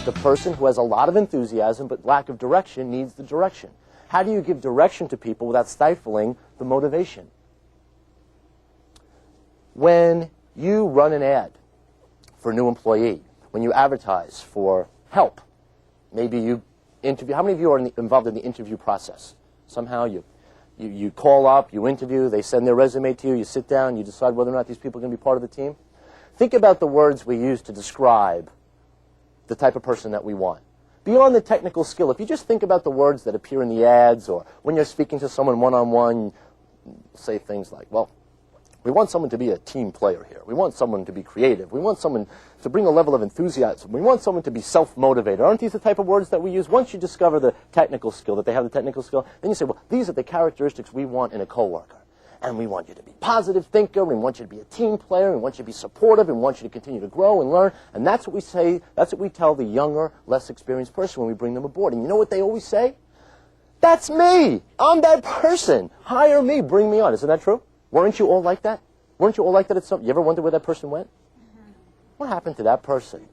The person who has a lot of enthusiasm but lack of direction needs the direction. How do you give direction to people without stifling the motivation? When you run an ad for a new employee, when you advertise for help, maybe you interview. How many of you are involved in the interview process? Somehow you call up, you interview, they send their resume to you, you sit down, you decide whether or not these people are going to be part of the team. Think about the words we use to describe the type of person that we want. Beyond the technical skill, if you just think about the words that appear in the ads or when you're speaking to someone one-on-one, say things like, well, we want someone to be a team player here. We want someone to be creative. We want someone to bring a level of enthusiasm. We want someone to be self-motivated. Aren't these the type of words that we use? Once you discover the technical skill, that they have the technical skill, then you say, well, these are the characteristics we want in a coworker. And we want you to be a positive thinker. We want you to be a team player. We want you to be supportive. We want you to continue to grow and learn. And that's what we say, that's what we tell the younger, less experienced person when we bring them aboard. And you know what they always say? That's me. I'm that person. Hire me. Bring me on. Isn't that true? Weren't you all like that? Weren't you all like that at some? You ever wonder where that person went? What happened to that person?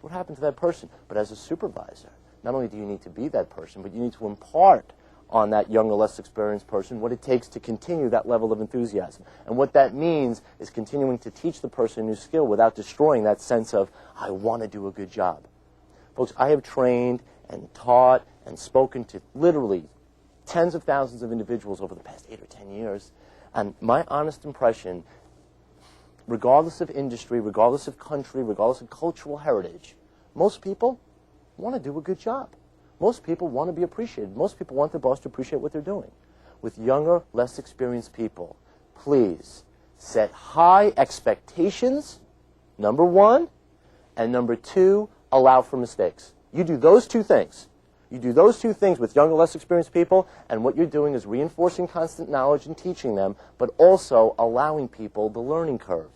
What happened to that person? But as a supervisor, not only do you need to be that person, but you need to impart on that younger, less experienced person what it takes to continue that level of enthusiasm. And what that means is continuing to teach the person a new skill without destroying that sense of, I want to do a good job. Folks, I have trained and taught and spoken to literally tens of thousands of individuals over the past 8 or 10 years. And my honest impression, regardless of industry, regardless of country, regardless of cultural heritage, most people want to do a good job. Most people want to be appreciated. Most people want their boss to appreciate what they're doing. With younger, less experienced people, please set high expectations, number one, and number two, allow for mistakes. You do those two things. You do those two things with younger, less experienced people, and what you're doing is reinforcing constant knowledge and teaching them, but also allowing people the learning curve.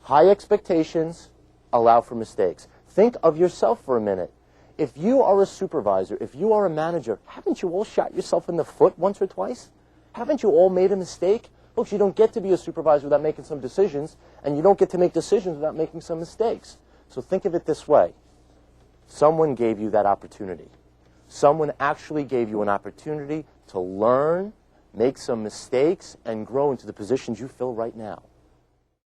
High expectations, allow for mistakes. Think of yourself for a minute. If you are a supervisor, if you are a manager, haven't you all shot yourself in the foot once or twice? Haven't you all made a mistake? Folks, you don't get to be a supervisor without making some decisions, and you don't get to make decisions without making some mistakes. So think of it this way. Someone gave you that opportunity. Someone actually gave you an opportunity to learn, make some mistakes, and grow into the positions you fill right now.